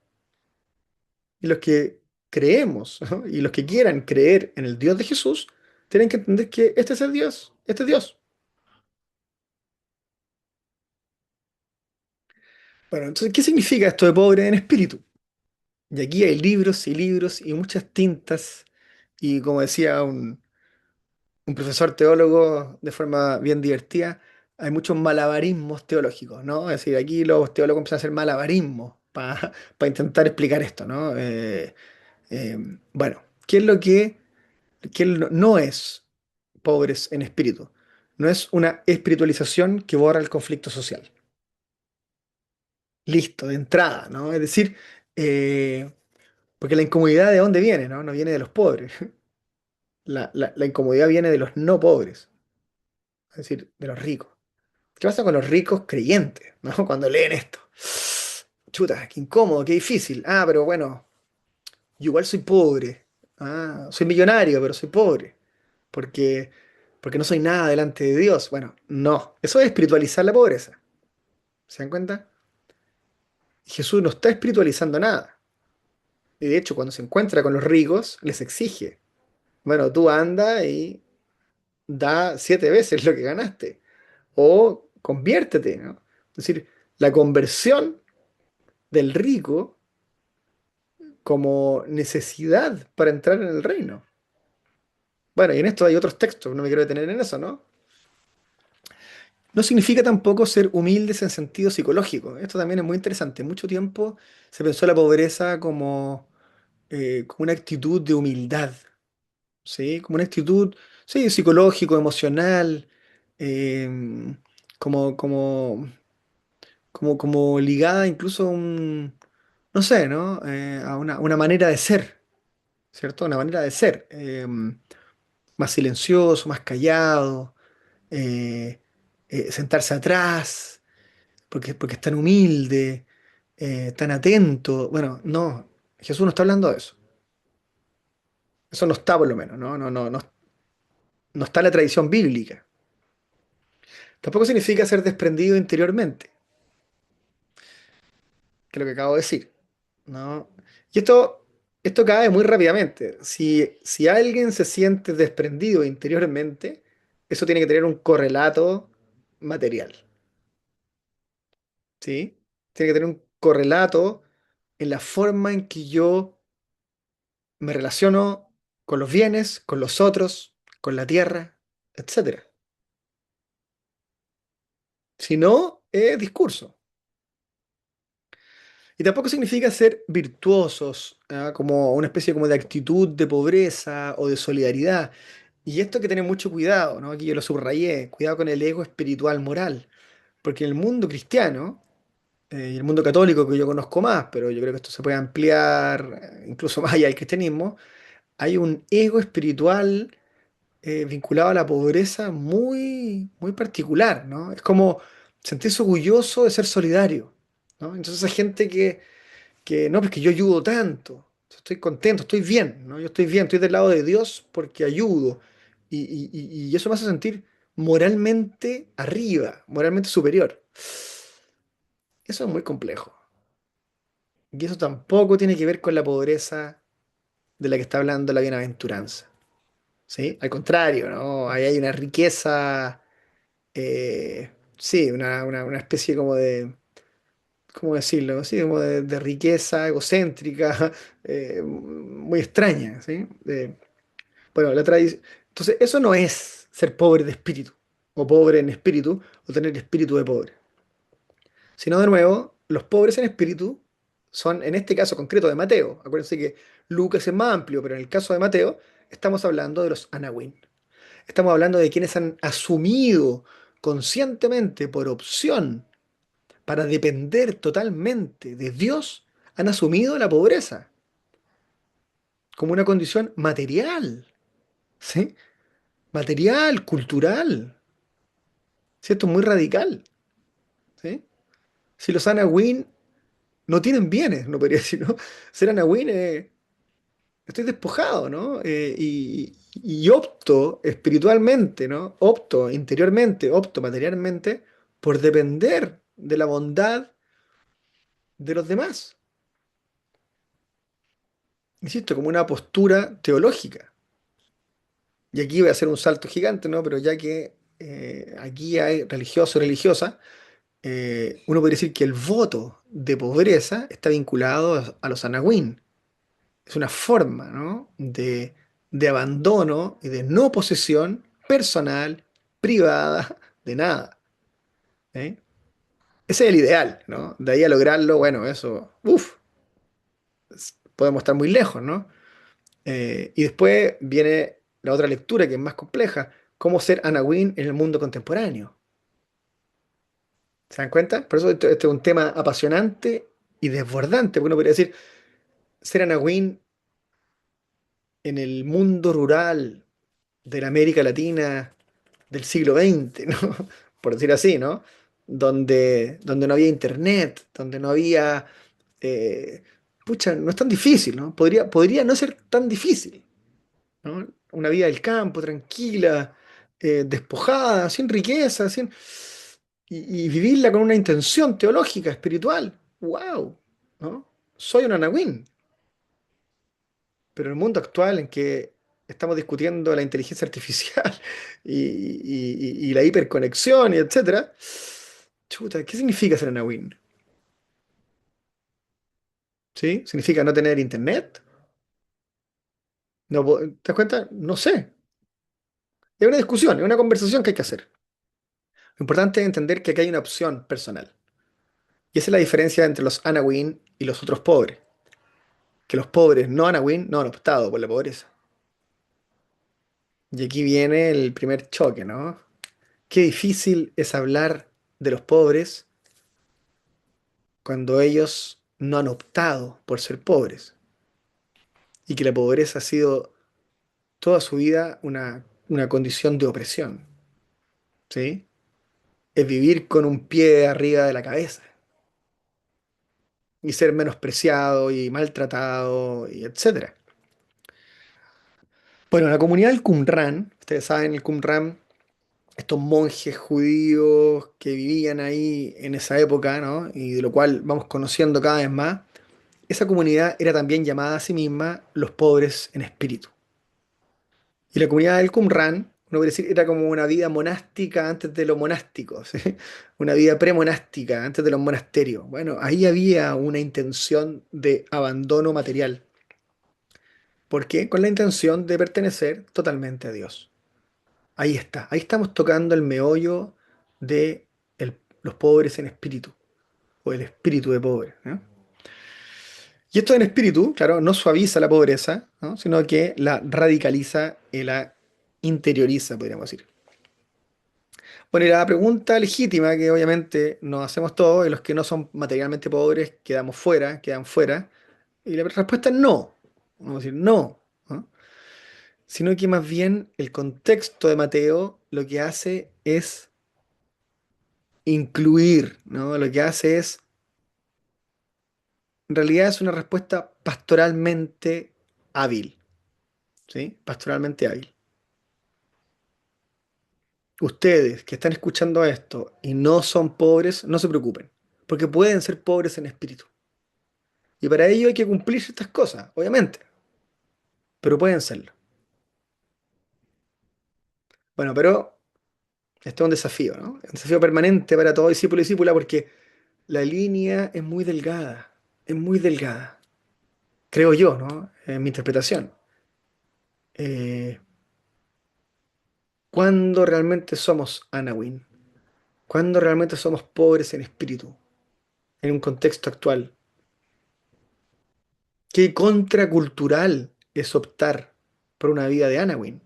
Y los que creemos, ¿no? Y los que quieran creer en el Dios de Jesús, tienen que entender que este es el Dios, este es Dios. Bueno, entonces, ¿qué significa esto de pobre en espíritu? Y aquí hay libros y libros y muchas tintas, y como decía un profesor teólogo de forma bien divertida, hay muchos malabarismos teológicos, ¿no? Es decir, aquí los teólogos empiezan a hacer malabarismos para intentar explicar esto, ¿no? Eh, bueno, ¿qué es lo que no es pobres en espíritu? No es una espiritualización que borra el conflicto social. Listo, de entrada, ¿no? Es decir, eh, porque la incomodidad de dónde viene, ¿no? No viene de los pobres. La incomodidad viene de los no pobres, es decir, de los ricos. ¿Qué pasa con los ricos creyentes, ¿no? Cuando leen esto. Chuta, qué incómodo, qué difícil. Ah, pero bueno, yo igual soy pobre. Ah, soy millonario, pero soy pobre. Porque, porque no soy nada delante de Dios. Bueno, no. Eso es espiritualizar la pobreza. ¿Se dan cuenta? Jesús no está espiritualizando nada. Y de hecho, cuando se encuentra con los ricos, les exige. Bueno, tú anda y da 7 veces lo que ganaste. O conviértete, ¿no? Es decir, la conversión del rico como necesidad para entrar en el reino. Bueno, y en esto hay otros textos, no me quiero detener en eso, ¿no? No significa tampoco ser humildes en sentido psicológico. Esto también es muy interesante. Mucho tiempo se pensó la pobreza como una actitud de humildad, ¿sí? Como una actitud, sí, psicológico, emocional, eh, como, como, como ligada incluso a no sé, ¿no? A una manera de ser, ¿cierto? Una manera de ser, más silencioso, más callado, eh, sentarse atrás, porque es tan humilde, tan atento. Bueno, no, Jesús no está hablando de eso. Eso no está por lo menos, ¿no? No está en la tradición bíblica. Tampoco significa ser desprendido interiormente, que es lo que acabo de decir, ¿no? Y esto cae muy rápidamente. Si alguien se siente desprendido interiormente, eso tiene que tener un correlato material, ¿sí? Tiene que tener un correlato en la forma en que yo me relaciono con los bienes, con los otros, con la tierra, etcétera. Si no, es discurso. Y tampoco significa ser virtuosos, ¿ah? Como una especie como de actitud de pobreza o de solidaridad. Y esto hay que tener mucho cuidado, ¿no? Aquí yo lo subrayé, cuidado con el ego espiritual moral, porque en el mundo cristiano y el mundo católico que yo conozco más, pero yo creo que esto se puede ampliar incluso más allá del cristianismo, hay un ego espiritual vinculado a la pobreza muy particular, ¿no? Es como sentirse orgulloso de ser solidario, ¿no? Entonces esa gente que no, pues que yo ayudo tanto, estoy contento, estoy bien, ¿no? Yo estoy bien, estoy del lado de Dios porque ayudo. Y eso me hace sentir moralmente arriba, moralmente superior. Eso es muy complejo. Y eso tampoco tiene que ver con la pobreza de la que está hablando la bienaventuranza, ¿sí? Al contrario, ¿no? Ahí hay una riqueza, sí, una especie como de, ¿cómo decirlo? Sí, como de riqueza egocéntrica, muy extraña, ¿sí? Bueno, la tradición. Entonces, eso no es ser pobre de espíritu, o pobre en espíritu, o tener espíritu de pobre. Sino, de nuevo, los pobres en espíritu son, en este caso concreto de Mateo. Acuérdense que Lucas es más amplio, pero en el caso de Mateo, estamos hablando de los anahuín. Estamos hablando de quienes han asumido conscientemente, por opción, para depender totalmente de Dios, han asumido la pobreza como una condición material, ¿sí? Material, cultural, ¿sí? Esto es muy radical, ¿sí? Si los Anawin no tienen bienes, no podría decir, ¿no? Ser Anawin, estoy despojado, ¿no? Y opto espiritualmente, ¿no? Opto interiormente, opto materialmente por depender de la bondad de los demás. Insisto, como una postura teológica. Y aquí voy a hacer un salto gigante, ¿no? Pero ya que aquí hay religioso o religiosa, uno podría decir que el voto de pobreza está vinculado a los anahuín. Es una forma, ¿no? de abandono y de no posesión personal, privada, de nada. ¿Eh? Ese es el ideal, ¿no? De ahí a lograrlo, bueno, eso, uff, podemos estar muy lejos, ¿no? Y después viene la otra lectura que es más compleja, cómo ser anahuín en el mundo contemporáneo. ¿Se dan cuenta? Por eso este es un tema apasionante y desbordante, porque uno podría decir, ser anahuín en el mundo rural de la América Latina del siglo XX, ¿no? Por decir así, ¿no? Donde no había internet, donde no había... eh, pucha, no es tan difícil, ¿no? Podría no ser tan difícil, ¿no? Una vida del campo, tranquila, despojada, sin riqueza, y vivirla con una intención teológica, espiritual. ¡Wow! ¿No? Soy un anahuín. Pero en el mundo actual en que estamos discutiendo la inteligencia artificial y la hiperconexión y etcétera, Chuta, ¿qué significa ser Anawin? ¿Sí? ¿Significa no tener internet? No, ¿te das cuenta? No sé. Es una discusión, es una conversación que hay que hacer. Lo importante es entender que aquí hay una opción personal. Y esa es la diferencia entre los Anawin y los otros pobres. Que los pobres no Anawin no han optado por la pobreza. Y aquí viene el primer choque, ¿no? Qué difícil es hablar de los pobres cuando ellos no han optado por ser pobres. Y que la pobreza ha sido toda su vida una condición de opresión. ¿Sí? Es vivir con un pie arriba de la cabeza y ser menospreciado y maltratado y etcétera. Bueno, la comunidad del Qumran, ustedes saben, el Qumran, estos monjes judíos que vivían ahí en esa época, ¿no? Y de lo cual vamos conociendo cada vez más, esa comunidad era también llamada a sí misma los pobres en espíritu. Y la comunidad del Qumran, uno puede decir, era como una vida monástica antes de lo monástico, ¿sí? Una vida premonástica antes de los monasterios. Bueno, ahí había una intención de abandono material. ¿Por qué? Con la intención de pertenecer totalmente a Dios. Ahí está, ahí estamos tocando el meollo de los pobres en espíritu, o el espíritu de pobre, ¿no? Y esto en espíritu, claro, no suaviza la pobreza, ¿no? Sino que la radicaliza y la interioriza, podríamos decir. Bueno, y la pregunta legítima que obviamente nos hacemos todos, y los que no son materialmente pobres quedamos fuera, quedan fuera, y la respuesta es no. Vamos a decir no, ¿no? Sino que más bien el contexto de Mateo lo que hace es incluir, ¿no? Lo que hace es, en realidad es una respuesta pastoralmente hábil, ¿sí? Pastoralmente hábil. Ustedes que están escuchando esto y no son pobres, no se preocupen, porque pueden ser pobres en espíritu. Y para ello hay que cumplir ciertas cosas, obviamente, pero pueden serlo. Bueno, pero esto es un desafío, ¿no? Un desafío permanente para todo discípulo y discípula porque la línea es muy delgada, creo yo, ¿no? En mi interpretación. Eh, ¿Cuándo realmente somos Anawin? ¿Cuándo realmente somos pobres en espíritu? En un contexto actual. ¿Qué contracultural es optar por una vida de Anawin?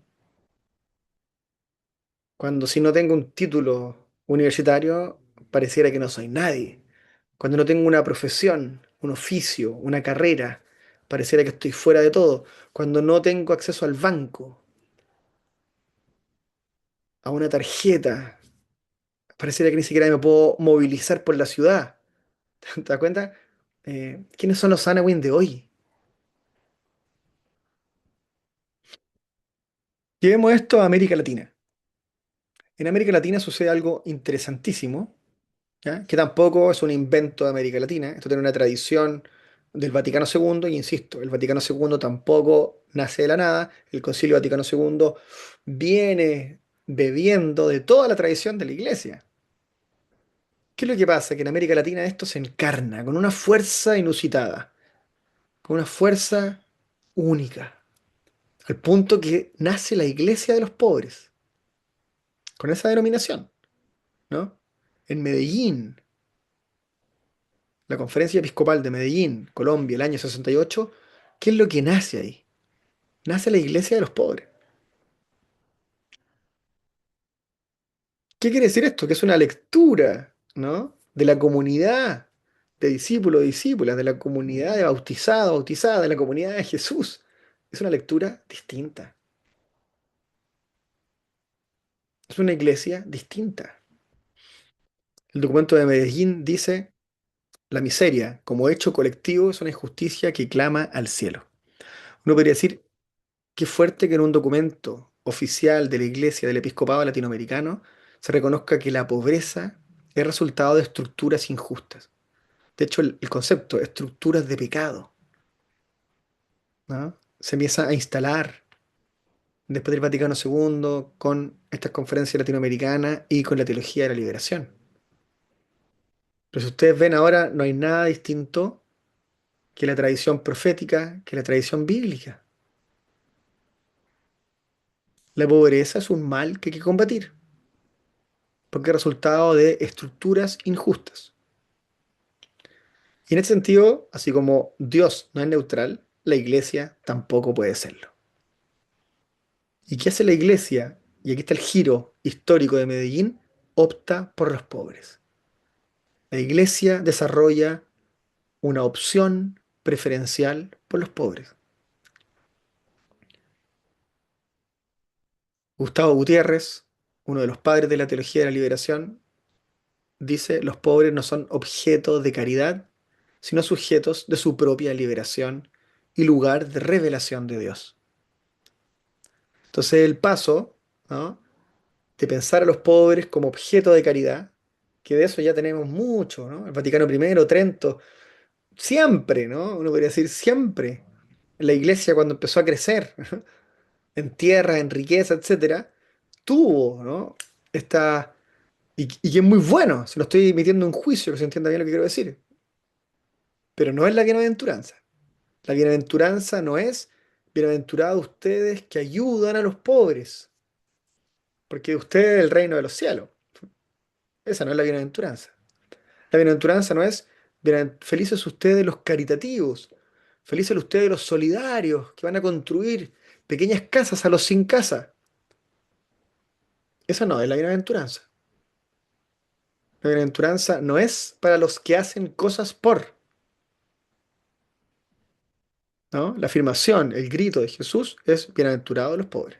Cuando si no tengo un título universitario, pareciera que no soy nadie. Cuando no tengo una profesión, un oficio, una carrera, pareciera que estoy fuera de todo. Cuando no tengo acceso al banco, a una tarjeta, pareciera que ni siquiera me puedo movilizar por la ciudad. ¿Te das cuenta? ¿Quiénes son los Anawin de hoy? Llevemos esto a América Latina. En América Latina sucede algo interesantísimo, ¿ya? Que tampoco es un invento de América Latina. Esto tiene una tradición del Vaticano II, y insisto, el Vaticano II tampoco nace de la nada. El Concilio Vaticano II viene bebiendo de toda la tradición de la Iglesia. ¿Qué es lo que pasa? Que en América Latina esto se encarna con una fuerza inusitada, con una fuerza única, al punto que nace la Iglesia de los Pobres, con esa denominación, ¿no? En Medellín, la Conferencia Episcopal de Medellín, Colombia, el año 68, ¿qué es lo que nace ahí? Nace la Iglesia de los Pobres. ¿Qué quiere decir esto? Que es una lectura, ¿no? De la comunidad de discípulos y discípulas, de la comunidad de bautizados, bautizadas, de la comunidad de Jesús. Es una lectura distinta. Es una iglesia distinta. El documento de Medellín dice, la miseria como hecho colectivo es una injusticia que clama al cielo. Uno podría decir, qué fuerte que en un documento oficial de la Iglesia del Episcopado Latinoamericano se reconozca que la pobreza es resultado de estructuras injustas. De hecho, el concepto, estructuras de pecado, ¿no? Se empieza a instalar después del Vaticano II con estas conferencias latinoamericanas y con la teología de la liberación. Pero si ustedes ven ahora, no hay nada distinto que la tradición profética, que la tradición bíblica. La pobreza es un mal que hay que combatir, porque es resultado de estructuras injustas. Y en ese sentido, así como Dios no es neutral, la iglesia tampoco puede serlo. ¿Y qué hace la iglesia? Y aquí está el giro histórico de Medellín, opta por los pobres. La iglesia desarrolla una opción preferencial por los pobres. Gustavo Gutiérrez, uno de los padres de la teología de la liberación, dice, los pobres no son objeto de caridad, sino sujetos de su propia liberación y lugar de revelación de Dios. Entonces el paso, ¿no?, de pensar a los pobres como objeto de caridad, que de eso ya tenemos mucho, ¿no? El Vaticano I, Trento, siempre, ¿no? Uno podría decir siempre. La iglesia cuando empezó a crecer, en tierra, en riqueza, etcétera, tuvo, ¿no? Esta, y que es muy bueno, si lo estoy emitiendo un juicio, que se entienda bien lo que quiero decir, pero no es la bienaventuranza. La bienaventuranza no es bienaventurados ustedes que ayudan a los pobres, porque de ustedes es el reino de los cielos. Esa no es la bienaventuranza. La bienaventuranza no es felices ustedes los caritativos, felices ustedes los solidarios que van a construir pequeñas casas a los sin casa. Esa no es la bienaventuranza. La bienaventuranza no es para los que hacen cosas por, ¿no? La afirmación, el grito de Jesús es bienaventurados los pobres,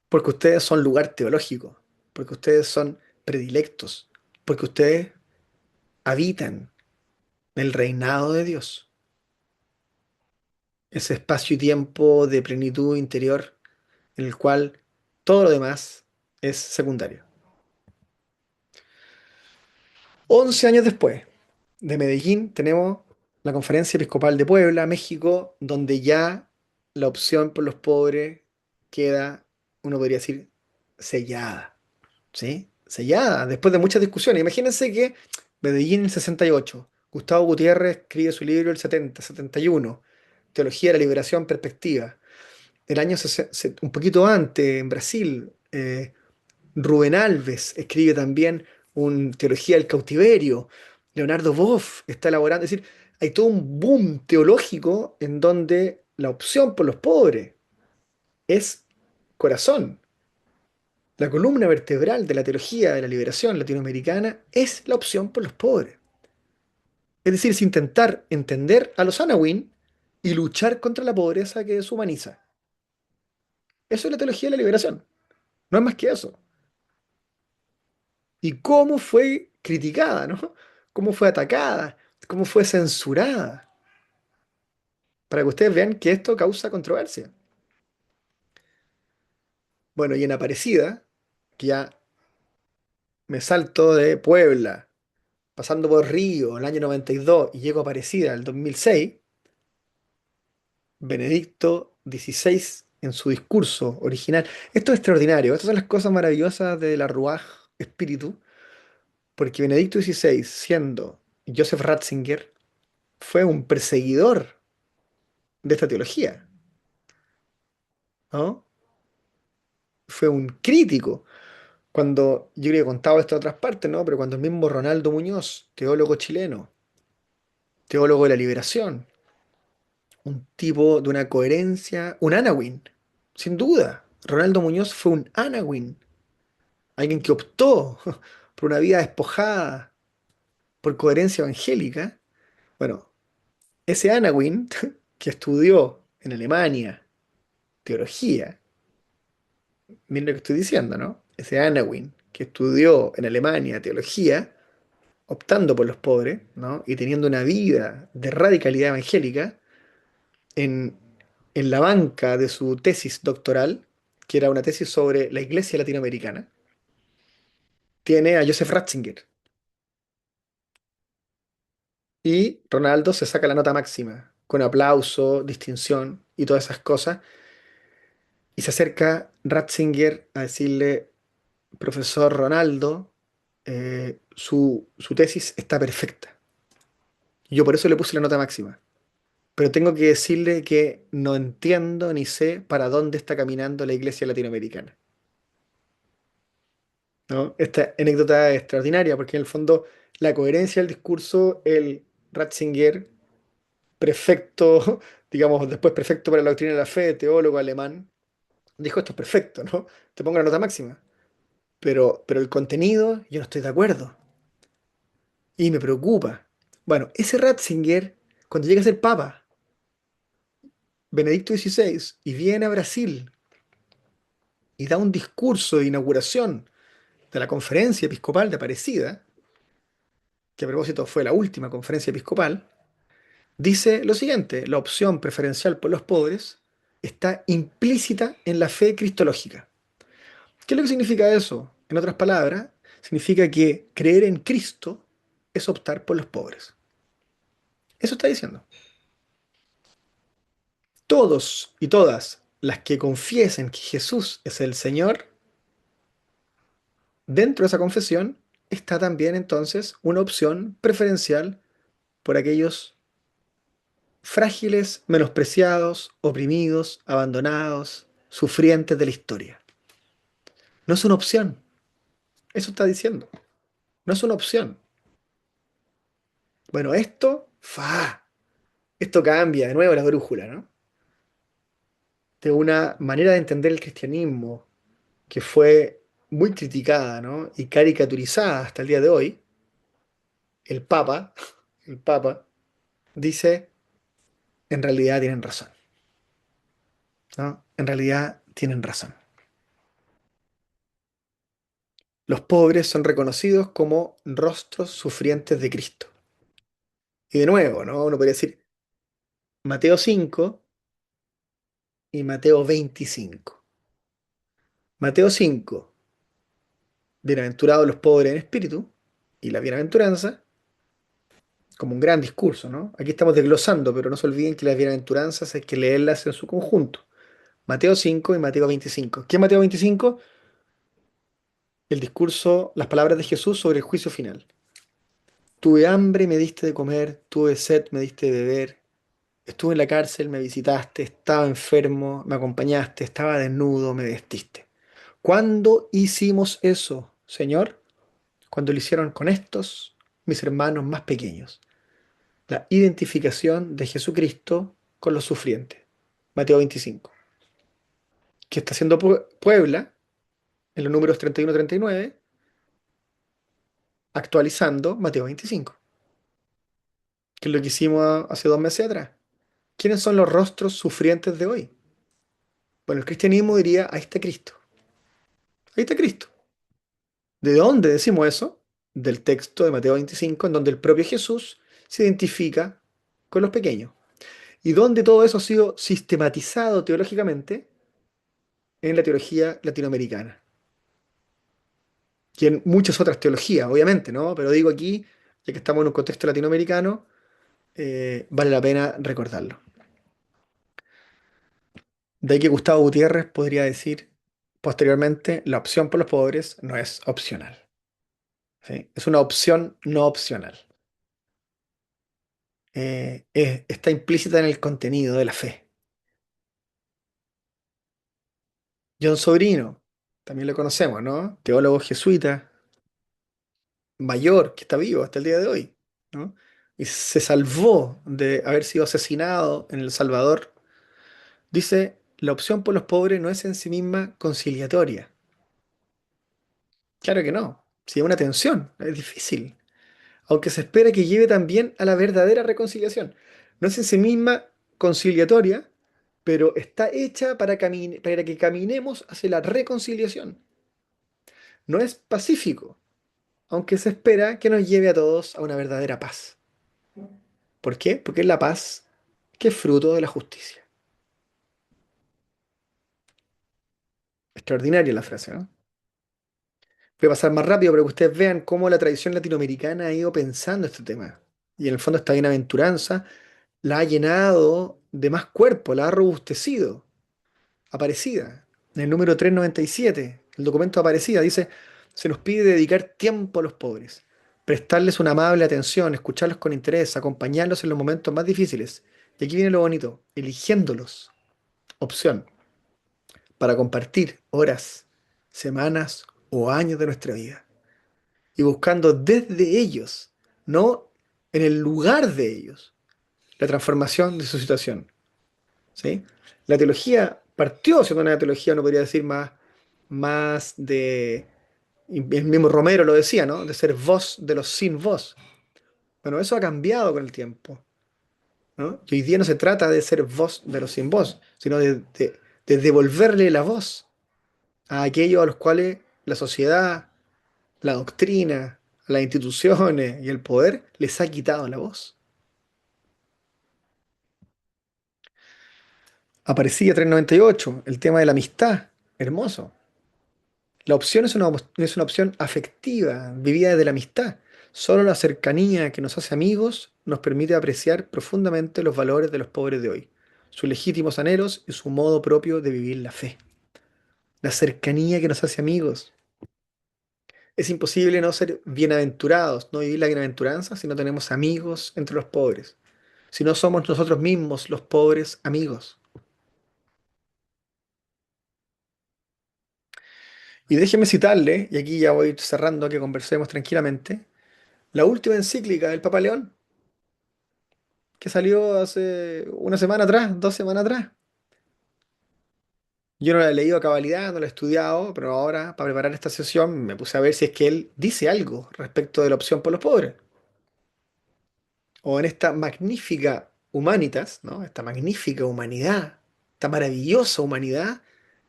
porque ustedes son lugar teológico, porque ustedes son predilectos, porque ustedes habitan el reinado de Dios, ese espacio y tiempo de plenitud interior en el cual todo lo demás es secundario. 11 años después de Medellín tenemos la Conferencia Episcopal de Puebla, México, donde ya la opción por los pobres queda, uno podría decir, sellada, ¿sí? Sellada, después de muchas discusiones. Imagínense que Medellín en el 68, Gustavo Gutiérrez escribe su libro el 70, 71, Teología de la Liberación Perspectiva. El año un poquito antes, en Brasil, Rubén Alves escribe también una teología del cautiverio. Leonardo Boff está elaborando. Es decir, hay todo un boom teológico en donde la opción por los pobres es corazón. La columna vertebral de la teología de la liberación latinoamericana es la opción por los pobres. Es decir, es intentar entender a los Anawin y luchar contra la pobreza que deshumaniza. Eso es la teología de la liberación. No es más que eso. Y cómo fue criticada, ¿no? Cómo fue atacada, cómo fue censurada, para que ustedes vean que esto causa controversia. Bueno, y en Aparecida, que ya me salto de Puebla, pasando por Río, el año 92, y llego a Aparecida, el 2006, Benedicto XVI, en su discurso original, esto es extraordinario, estas son las cosas maravillosas de la Ruaj Espíritu, porque Benedicto XVI, siendo Joseph Ratzinger, fue un perseguidor de esta teología, ¿no? Fue un crítico. Cuando, yo creo que he contado esto en otras partes, ¿no? Pero cuando el mismo Ronaldo Muñoz, teólogo chileno, teólogo de la liberación, un tipo de una coherencia, un Anawin, sin duda. Ronaldo Muñoz fue un Anawin, alguien que optó por una vida despojada, por coherencia evangélica. Bueno, ese Anawin que estudió en Alemania teología, miren lo que estoy diciendo, ¿no? Ese Anawin que estudió en Alemania teología, optando por los pobres, ¿no? Y teniendo una vida de radicalidad evangélica, en, en la banca de su tesis doctoral, que era una tesis sobre la iglesia latinoamericana, tiene a Joseph Ratzinger. Y Ronaldo se saca la nota máxima, con aplauso, distinción y todas esas cosas. Y se acerca Ratzinger a decirle, profesor Ronaldo, su tesis está perfecta. Yo por eso le puse la nota máxima. Pero tengo que decirle que no entiendo ni sé para dónde está caminando la iglesia latinoamericana, ¿no? Esta anécdota es extraordinaria porque en el fondo la coherencia del discurso, el Ratzinger, prefecto, digamos, después prefecto para la doctrina de la fe, teólogo alemán, dijo esto es perfecto, ¿no? Te pongo la nota máxima. Pero el contenido, yo no estoy de acuerdo. Y me preocupa. Bueno, ese Ratzinger, cuando llega a ser papa, Benedicto XVI, y viene a Brasil y da un discurso de inauguración de la conferencia episcopal de Aparecida, que a propósito fue la última conferencia episcopal, dice lo siguiente: la opción preferencial por los pobres está implícita en la fe cristológica. ¿Qué es lo que significa eso? En otras palabras, significa que creer en Cristo es optar por los pobres. Eso está diciendo. Todos y todas las que confiesen que Jesús es el Señor, dentro de esa confesión está también entonces una opción preferencial por aquellos frágiles, menospreciados, oprimidos, abandonados, sufrientes de la historia. No es una opción, eso está diciendo. No es una opción. Bueno, esto cambia de nuevo la brújula, ¿no? De una manera de entender el cristianismo que fue muy criticada, ¿no? Y caricaturizada hasta el día de hoy, el Papa, el Papa, dice, en realidad tienen razón, ¿no? En realidad tienen razón. Los pobres son reconocidos como rostros sufrientes de Cristo. Y de nuevo, ¿no? Uno podría decir Mateo 5 y Mateo 25. Mateo 5, bienaventurados los pobres en espíritu, y la bienaventuranza, como un gran discurso, ¿no? Aquí estamos desglosando, pero no se olviden que las bienaventuranzas hay que leerlas en su conjunto. Mateo 5 y Mateo 25. ¿Qué es Mateo 25? El discurso, las palabras de Jesús sobre el juicio final. Tuve hambre y me diste de comer, tuve sed, me diste de beber, estuve en la cárcel, me visitaste, estaba enfermo, me acompañaste, estaba desnudo, me vestiste. ¿Cuándo hicimos eso, Señor? Cuando lo hicieron con estos, mis hermanos más pequeños. La identificación de Jesucristo con los sufrientes. Mateo 25. Que está haciendo Puebla en los números 31-39, actualizando Mateo 25, que es lo que hicimos hace 2 meses atrás. ¿Quiénes son los rostros sufrientes de hoy? Bueno, el cristianismo diría, ahí está Cristo. Ahí está Cristo. ¿De dónde decimos eso? Del texto de Mateo 25, en donde el propio Jesús se identifica con los pequeños. Y donde todo eso ha sido sistematizado teológicamente en la teología latinoamericana. Y en muchas otras teologías, obviamente, ¿no? Pero digo aquí, ya que estamos en un contexto latinoamericano, vale la pena recordarlo. De ahí que Gustavo Gutiérrez podría decir posteriormente, la opción por los pobres no es opcional. ¿Sí? Es una opción no opcional. Está implícita en el contenido de la fe. John Sobrino, también lo conocemos, ¿no? Teólogo jesuita, mayor, que está vivo hasta el día de hoy, ¿no? Y se salvó de haber sido asesinado en El Salvador. Dice, la opción por los pobres no es en sí misma conciliatoria. Claro que no. Si es una tensión, es difícil. Aunque se espera que lleve también a la verdadera reconciliación. No es en sí misma conciliatoria, pero está hecha para que caminemos hacia la reconciliación. No es pacífico, aunque se espera que nos lleve a todos a una verdadera paz. ¿Por qué? Porque es la paz que es fruto de la justicia. Extraordinaria la frase, ¿no? Voy a pasar más rápido para que ustedes vean cómo la tradición latinoamericana ha ido pensando este tema. Y en el fondo esta bienaventuranza la ha llenado de más cuerpo, la ha robustecido. Aparecida, en el número 397, el documento Aparecida, dice, Se nos pide dedicar tiempo a los pobres, prestarles una amable atención, escucharlos con interés, acompañarlos en los momentos más difíciles. Y aquí viene lo bonito, eligiéndolos, opción, para compartir horas, semanas o años de nuestra vida. Y buscando desde ellos, no en el lugar de ellos, la transformación de su situación. ¿Sí? La teología partió siendo una teología, uno podría decir, más de, y el mismo Romero lo decía, ¿no? De ser voz de los sin voz. Bueno, eso ha cambiado con el tiempo, ¿no? Y hoy día no se trata de ser voz de los sin voz, sino de devolverle la voz a aquellos a los cuales la sociedad, la doctrina, las instituciones y el poder les ha quitado la voz. Aparecía 398, el tema de la amistad, hermoso. La opción es una opción afectiva, vivida desde la amistad. Solo la cercanía que nos hace amigos nos permite apreciar profundamente los valores de los pobres de hoy, sus legítimos anhelos y su modo propio de vivir la fe. La cercanía que nos hace amigos. Es imposible no ser bienaventurados, no vivir la bienaventuranza si no tenemos amigos entre los pobres, si no somos nosotros mismos los pobres amigos. Y déjeme citarle, y aquí ya voy cerrando que conversemos tranquilamente, la última encíclica del Papa León, que salió hace una semana atrás, 2 semanas atrás. Yo no la he leído a cabalidad, no la he estudiado, pero ahora, para preparar esta sesión, me puse a ver si es que él dice algo respecto de la opción por los pobres. O en esta magnífica humanitas, ¿no? Esta magnífica humanidad, esta maravillosa humanidad,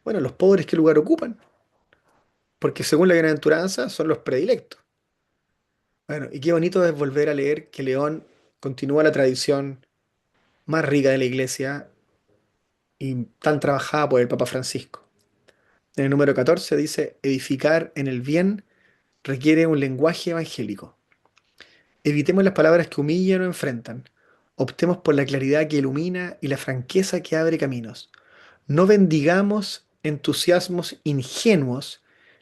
bueno, los pobres, ¿qué lugar ocupan? Porque según la bienaventuranza son los predilectos. Bueno, y qué bonito es volver a leer que León continúa la tradición más rica de la iglesia y tan trabajada por el Papa Francisco. En el número 14 dice, edificar en el bien requiere un lenguaje evangélico. Evitemos las palabras que humillan o enfrentan. Optemos por la claridad que ilumina y la franqueza que abre caminos. No bendigamos entusiasmos ingenuos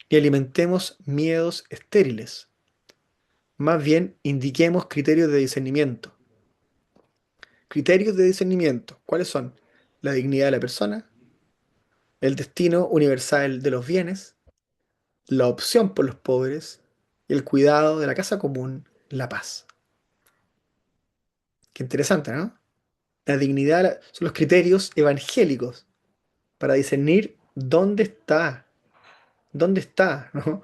ni alimentemos miedos estériles. Más bien, indiquemos criterios de discernimiento. Criterios de discernimiento, ¿cuáles son? La dignidad de la persona, el destino universal de los bienes, la opción por los pobres y el cuidado de la casa común, la paz. Qué interesante, ¿no? La dignidad son los criterios evangélicos para discernir dónde está, ¿no?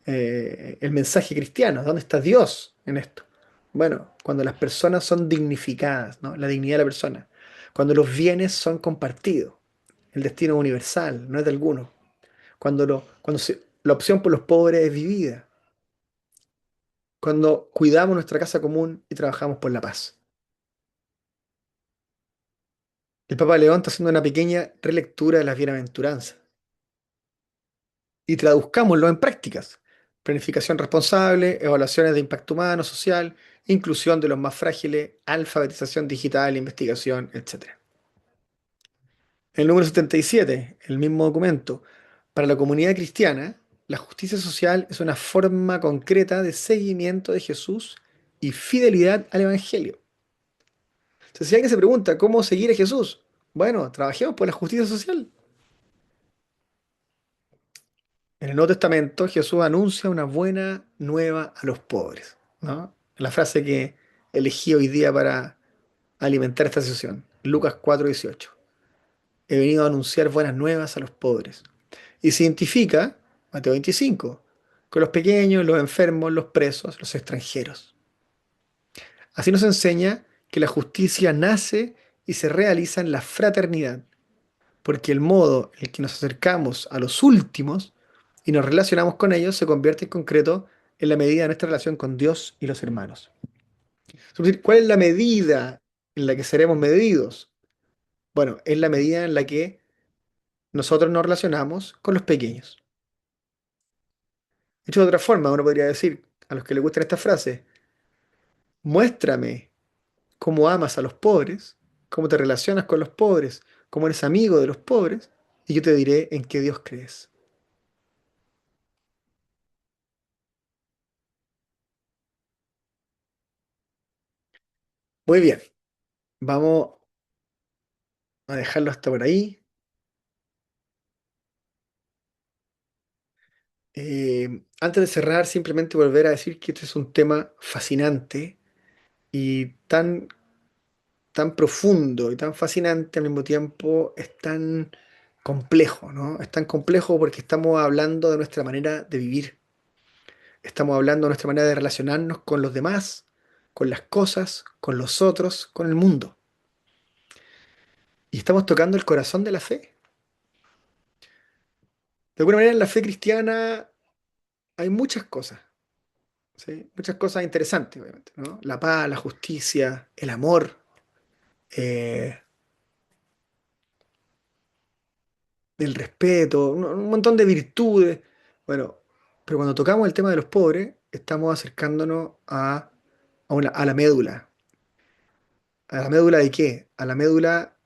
El mensaje cristiano, dónde está Dios en esto. Bueno, cuando las personas son dignificadas, ¿no? La dignidad de la persona. Cuando los bienes son compartidos. El destino universal, no es de alguno. La opción por los pobres es vivida. Cuando cuidamos nuestra casa común y trabajamos por la paz. El Papa León está haciendo una pequeña relectura de las bienaventuranzas y traduzcámoslo en prácticas. Planificación responsable, evaluaciones de impacto humano, social, inclusión de los más frágiles, alfabetización digital, investigación, etc. El número 77, el mismo documento. Para la comunidad cristiana, la justicia social es una forma concreta de seguimiento de Jesús y fidelidad al Evangelio. Entonces, si alguien se pregunta cómo seguir a Jesús, bueno, trabajemos por la justicia social. En el Nuevo Testamento, Jesús anuncia una buena nueva a los pobres, ¿no? La frase que elegí hoy día para alimentar esta sesión, Lucas 4:18. He venido a anunciar buenas nuevas a los pobres. Y se identifica, Mateo 25, con los pequeños, los enfermos, los presos, los extranjeros. Así nos enseña que la justicia nace y se realiza en la fraternidad, porque el modo en el que nos acercamos a los últimos y nos relacionamos con ellos se convierte en concreto en la medida de nuestra relación con Dios y los hermanos. Es decir, ¿cuál es la medida en la que seremos medidos? Bueno, es la medida en la que nosotros nos relacionamos con los pequeños. Dicho de otra forma, uno podría decir, a los que les gustan estas frases, muéstrame cómo amas a los pobres, cómo te relacionas con los pobres, cómo eres amigo de los pobres, y yo te diré en qué Dios crees. Muy bien, vamos a dejarlo hasta por ahí. Antes de cerrar, simplemente volver a decir que este es un tema fascinante y tan profundo y tan fascinante al mismo tiempo, es tan complejo, ¿no? Es tan complejo porque estamos hablando de nuestra manera de vivir, estamos hablando de nuestra manera de relacionarnos con los demás, con las cosas, con los otros, con el mundo. Y estamos tocando el corazón de la fe. De alguna manera, en la fe cristiana hay muchas cosas, ¿sí? Muchas cosas interesantes, obviamente, ¿no? La paz, la justicia, el amor, eh, el respeto, un montón de virtudes. Bueno, pero cuando tocamos el tema de los pobres, estamos acercándonos a la médula. ¿A la médula de qué? A la médula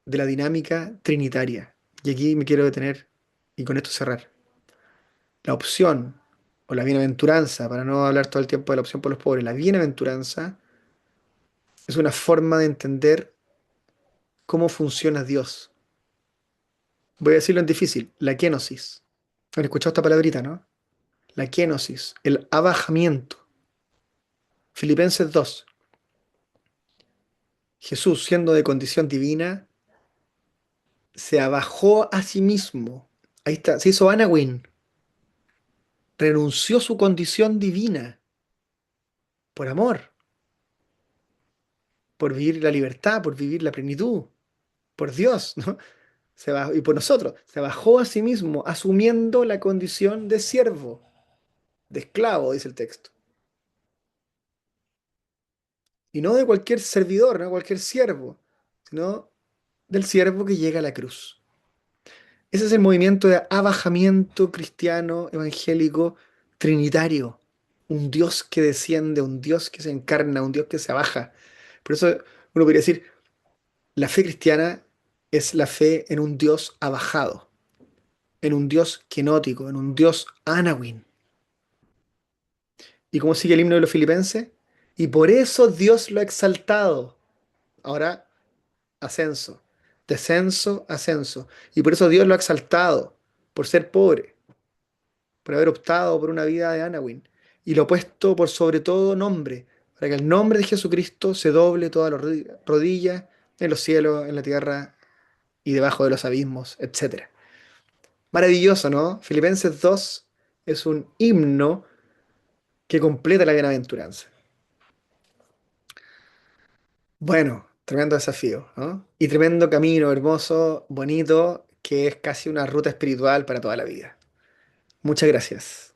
de la dinámica trinitaria. Y aquí me quiero detener y con esto cerrar. La opción o la bienaventuranza, para no hablar todo el tiempo de la opción por los pobres, la bienaventuranza es una forma de entender cómo funciona Dios. Voy a decirlo en difícil, la kenosis. ¿Han escuchado esta palabrita, no? La kenosis, el abajamiento. Filipenses 2. Jesús, siendo de condición divina, se abajó a sí mismo. Ahí está, se hizo Anawin, renunció a su condición divina por amor, por vivir la libertad, por vivir la plenitud, por Dios, ¿no? Y por nosotros. Se bajó a sí mismo, asumiendo la condición de siervo, de esclavo, dice el texto. Y no de cualquier servidor, no de cualquier siervo, sino del siervo que llega a la cruz. Ese es el movimiento de abajamiento cristiano, evangélico, trinitario. Un Dios que desciende, un Dios que se encarna, un Dios que se abaja. Por eso uno podría decir, la fe cristiana es la fe en un Dios abajado, en un Dios kenótico, en un Dios Anawin. ¿Y cómo sigue el himno de los filipenses? Y por eso Dios lo ha exaltado. Ahora, ascenso, descenso, ascenso. Y por eso Dios lo ha exaltado, por ser pobre, por haber optado por una vida de Anawin. Y lo ha puesto por sobre todo nombre, para que el nombre de Jesucristo se doble todas las rodillas en los cielos, en la tierra y debajo de los abismos, etcétera. Maravilloso, ¿no? Filipenses 2 es un himno que completa la bienaventuranza. Bueno, tremendo desafío, ¿no? Y tremendo camino hermoso, bonito, que es casi una ruta espiritual para toda la vida. Muchas gracias.